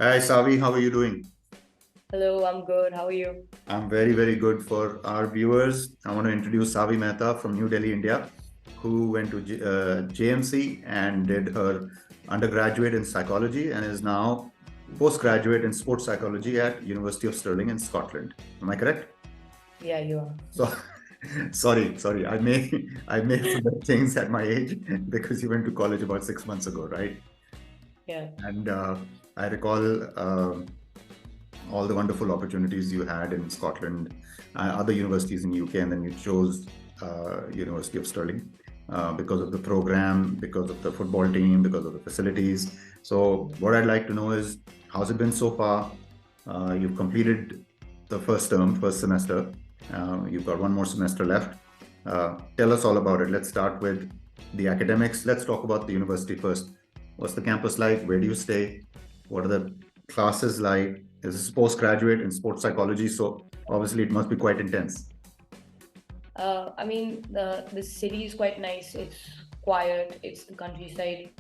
Hi, Savi, how are you doing? Hello, I'm good. How are you? I'm very, very good. For our viewers, I want to introduce Savi Mehta from New Delhi, India, who went to JMC and did her undergraduate in psychology and is now postgraduate in sports psychology at University of Stirling in Scotland. Am I correct? Yeah, you are. So, sorry, I may forget things at my age because you went to college about 6 months ago, right? Yeah. And I recall all the wonderful opportunities you had in Scotland, other universities in UK, and then you chose University of Stirling because of the program, because of the football team, because of the facilities. So, what I'd like to know is how's it been so far? You've completed the first term, first semester. You've got one more semester left. Tell us all about it. Let's start with the academics. Let's talk about the university first. What's the campus like? Where do you stay? What are the classes like? This is postgraduate in sports psychology, so obviously it must be quite intense. The city is quite nice. It's quiet. It's the countryside.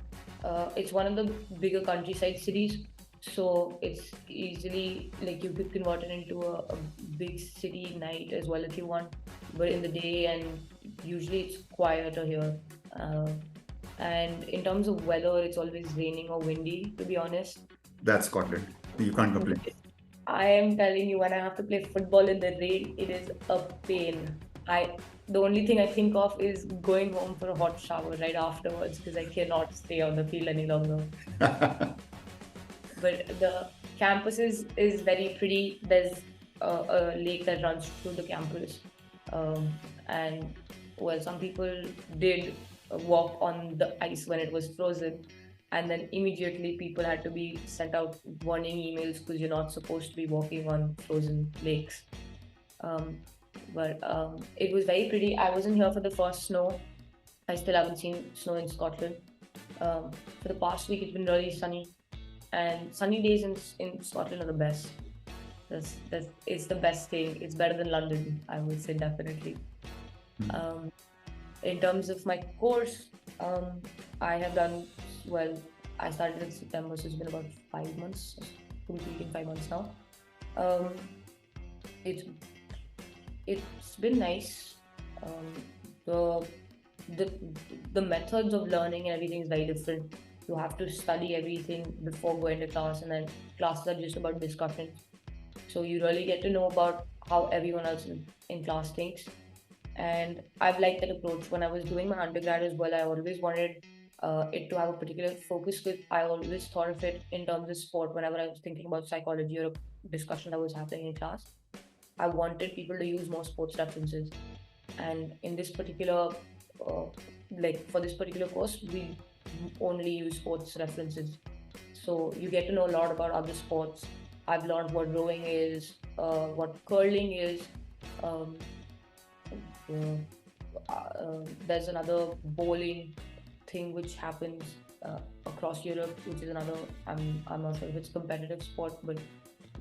It's one of the bigger countryside cities, so it's easily like you could convert it into a big city night as well if you want. But in the day and usually it's quieter here. Uh, and in terms of weather, it's always raining or windy. To be honest, That's Scotland. You can't complain. I am telling you, when I have to play football in the rain, it is a pain. I The only thing I think of is going home for a hot shower right afterwards because I cannot stay on the field any longer. But the campus is very pretty. There's a lake that runs through the campus, and well, some people did walk on the ice when it was frozen, and then immediately people had to be sent out warning emails because you're not supposed to be walking on frozen lakes. Um, but it was very pretty. I wasn't here for the first snow. I still haven't seen snow in Scotland. For the past week, it's been really sunny, and sunny days in Scotland are the best. That's it's the best thing. It's better than London, I would say definitely. Um, in terms of my course, I have done well. I started in September, so it's been about 5 months, completing 5 months now. Um, it's it's been nice. Um, the the the methods of learning and everything is very different. You have to study everything before going to class, and then classes are just about discussion. So you really get to know about how everyone else in class thinks. And I've liked that approach. When I was doing my undergrad as well, I always wanted it to have a particular focus because I always thought of it in terms of sport whenever I was thinking about psychology or a discussion that was happening in class. I wanted people to use more sports references. And in this particular, uh, like for this particular course, we only use sports references. So you get to know a lot about other sports. I've learned what rowing is, what curling is. Um, there's another bowling thing which happens across Europe, which is another. I'm not sure if it's competitive sport, but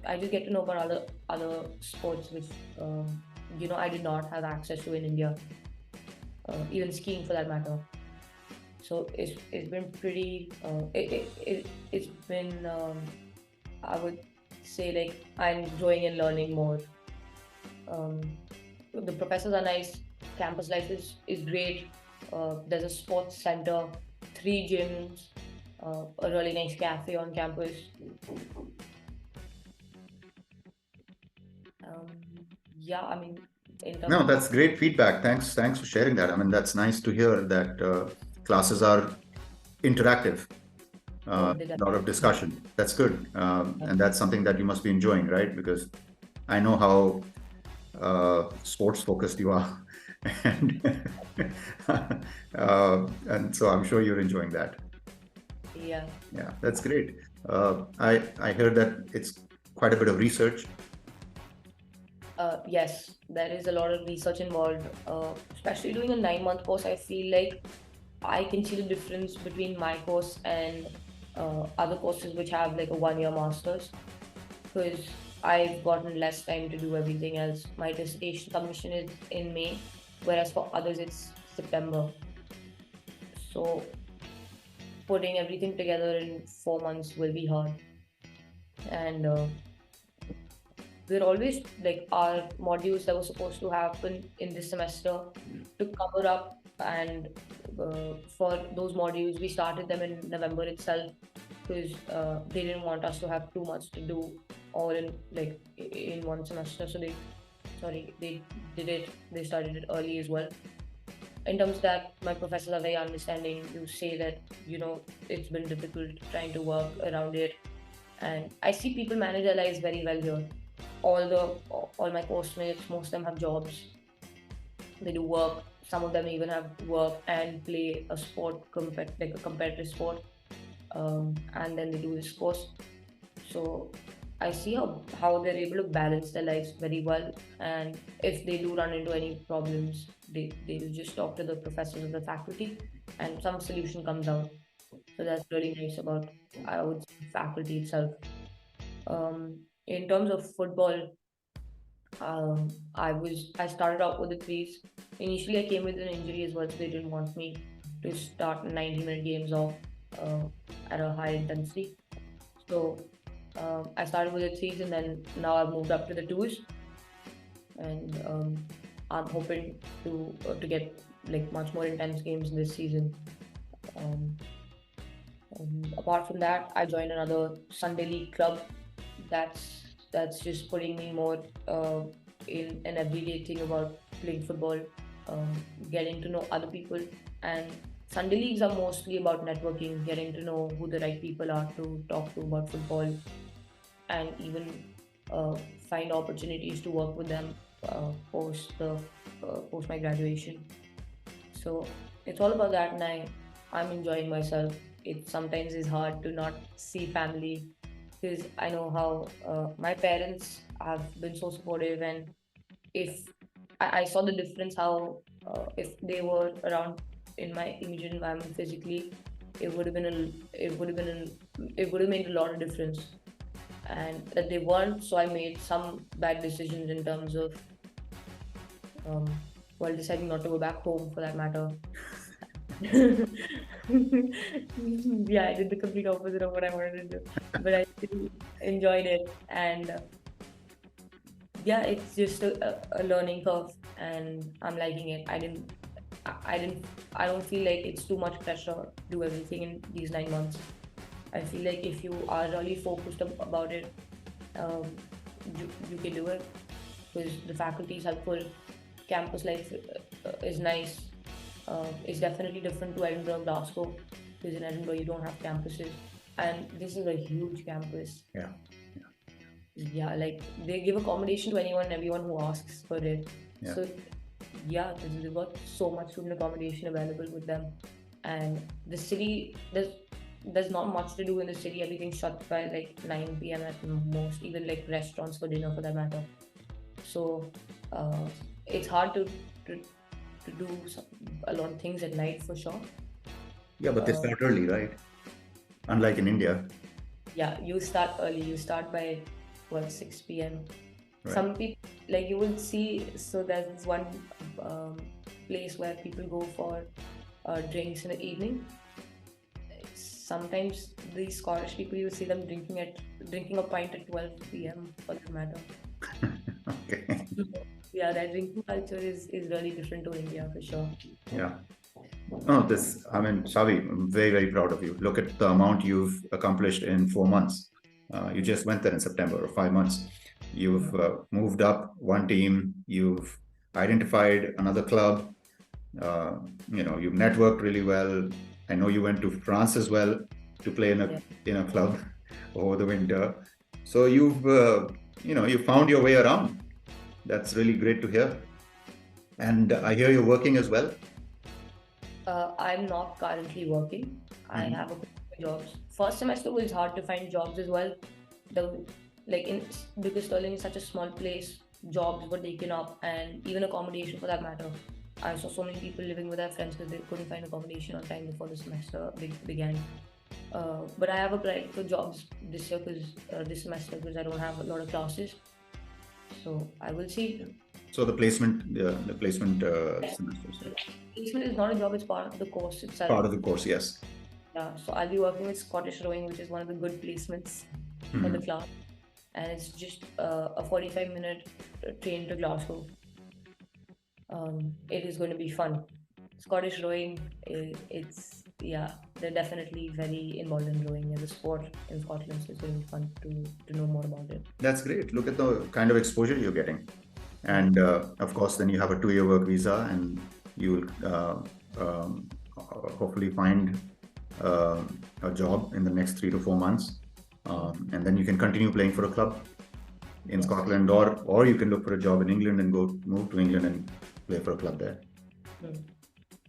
I just get to know about other sports which I did not have access to in India, even skiing for that matter. So it's been pretty. It's been. I would say like I'm enjoying and learning more. Um, the professors are nice. Campus life is great. There's a sports center, three gyms, a really nice cafe on campus. Um, yeah, I mean, in terms No, of that's great feedback. Thanks for sharing that. I mean, that's nice to hear that classes are interactive, oh, a they lot of discussion. That's good, definitely. and that's something that you must be enjoying, right? Because I know how sports focused you are, and and so I'm sure you're enjoying that. Yeah. Yeah, that's great. I heard that it's quite a bit of research. Yes, there is a lot of research involved. Especially doing a 9 month course, I feel like I can see the difference between my course and other courses which have like a 1 year master's because I've gotten less time to do everything else. My dissertation submission is in May, whereas for others it's September. So putting everything together in 4 months will be hard. and we're always like our modules that were supposed to happen in this semester to cover up, and for those modules we started them in November itself because they didn't want us to have too much to do all in like in one semester. So they started it early as well. In terms of that, my professors are very understanding. You say that it's been difficult trying to work around it, and I see people manage their lives very well here. All my course mates, most of them have jobs. They do work. Some of them even have work and play a sport, like a competitive sport, and then they do this course. So I see how they're able to balance their lives very well. And if they do run into any problems, they'll just talk to the professors and the faculty, and some solution comes out. So that's really nice about, I would say, faculty itself. In terms of football, I started out with the threes. Initially, I came with an injury as well, so they didn't want me to start 90-minute games off uh, at a high intensity. So I started with the threes, and then now I've moved up to the twos, and I'm hoping to get like much more intense games this season. Um, Apart from that, I joined another Sunday League club. That's just putting me more in an everyday thing about playing football, um, getting to know other people, and Sunday leagues are mostly about networking, getting to know who the right people are to talk to about football, and even uh, find opportunities to work with them post my graduation. So it's all about that, and I'm enjoying myself. It sometimes is hard to not see family because I know how my parents have been so supportive, and if I saw the difference, how if they were around in my immediate environment physically, it would have been it would have made a lot of difference, and that they weren't. So I made some bad decisions in terms of um, deciding not to go back home for that matter. Yeah, I did the complete opposite of what I wanted to do, but I still enjoyed it, and yeah, it's just a learning curve, and I'm liking it. I don't feel like it's too much pressure to do everything in these 9 months. I feel like if you are really focused about it, um, you can do it because the faculty is helpful. Campus life is nice. It's definitely different to Edinburgh, Glasgow, because in Edinburgh you don't have campuses, and this is a huge campus. Yeah. Yeah, like they give accommodation to anyone and everyone who asks for it. Yeah. So yeah, they've got so much student accommodation available with them, and the city there's not much to do in the city. Everything's shut by like 9 p.m. at most, even like restaurants for dinner for that matter. So uh, it's hard to do a lot of things at night for sure. Yeah, but they Uh, start early, right? Unlike in India. yeah, you start early. You start by what 6 p.m. Right. Some people like you will see. So there's this one um, place where people go for drinks in the evening. Sometimes these Scottish people, you see them drinking a pint at 12 p.m. for that matter. Okay. Yeah, that drinking culture is really different to India for sure. Yeah. No, I mean, Savi, I'm very, very proud of you. Look at the amount you've accomplished in 4 months. You just went there in September, or 5 months. You've moved up one team, you've identified another club, uh, you've networked really well. I know you went to France as well to play in a club over the winter. So you found your way around. That's really great to hear. And I hear you're working as well. I'm not currently working. I Mhm. have a couple of jobs. First semester was hard to find jobs as well. The like in Because Stirling is such a small place, jobs were taken up, and even accommodation for that matter. I saw so many people living with their friends because they couldn't find accommodation on time before the semester began. But I have applied for jobs this year because this semester because I don't have a lot of classes. So I will see. So the placement semesters, yeah. Placement is not a job; it's part of the course itself. Part of the course, yes. Yeah, so I'll be working with Scottish rowing, which is one of the good placements. for the class, and it's just a 45-minute train to Glasgow. It is going to be fun. Scottish rowing, yeah, they're definitely very involved in rowing as a sport in Scotland, so it's going to be fun to know more about it. That's great. Look at the kind of exposure you're getting. And of course, then you have a 2-year work visa, and you'll hopefully find a job in the next 3 to 4 months. And then you can continue playing for a club in Scotland, or you can look for a job in England and move to England and play for a club there.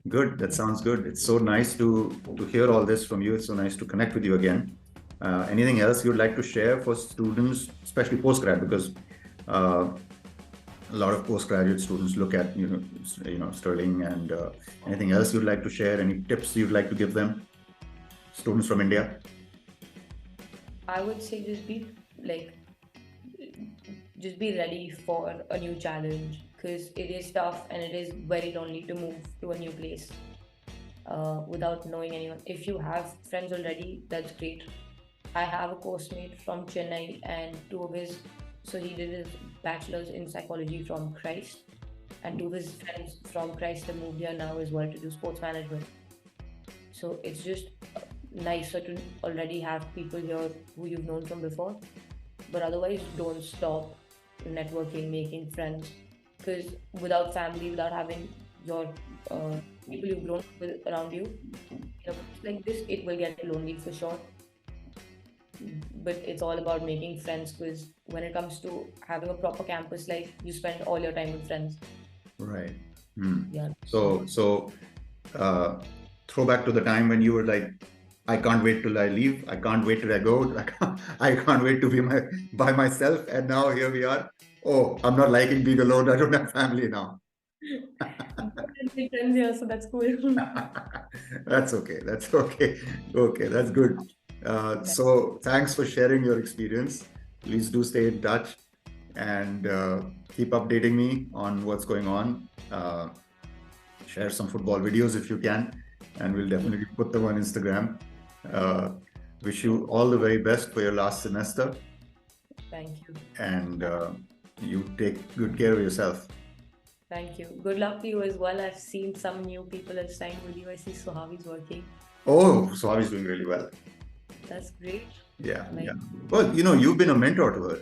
Good. That sounds good. It's so nice to hear all this from you. It's so nice to connect with you again. Anything else you'd like to share for students, especially postgrad, because a lot of postgraduate students look at Stirling, and anything else you'd like to share? Any tips you'd like to give them, students from India? I would say just be ready for a new challenge, because it is tough and it is very lonely to move to a new place without knowing anyone. If you have friends already, that's great. I have a course mate from Chennai, and he did his bachelor's in psychology from Christ, and 2 of his friends from Christ have moved here now as well to do sports management. So it's just nicer to already have people here who you've known from before. But otherwise, don't stop networking, making friends, because without family, without having your people you've grown with around you, like this, it will get lonely for sure. But it's all about making friends, because when it comes to having a proper campus life, you spend all your time with friends. Right. Yeah. So throw back to the time when you were like, I can't wait till I leave. I can't wait till I go. I can't wait to be by myself. And now here we are. Oh, I'm not liking being alone. I don't have family now. Friends here, so that's cool. That's okay. That's okay. Okay, that's good. So thanks for sharing your experience. Please do stay in touch, and keep updating me on what's going on. Share some football videos if you can, and we'll definitely put them on Instagram. Wish you all the very best for your last semester. Thank you. And you take good care of yourself. Thank you. Good luck to you as well. I've seen some new people have signed with you. I see Savi's working. Oh, Savi's doing really well. That's great. Yeah. Well, you've been a mentor to her.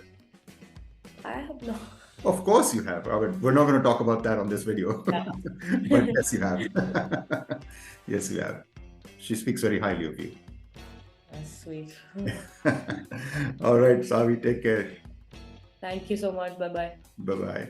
I have not. Of course you have. We're not going to talk about that on this video. Yeah. But yes, you have. Yes, you have. She speaks very highly of you. That's sweet. All right, Savi, take care. Thank you so much. Bye-bye. Bye-bye.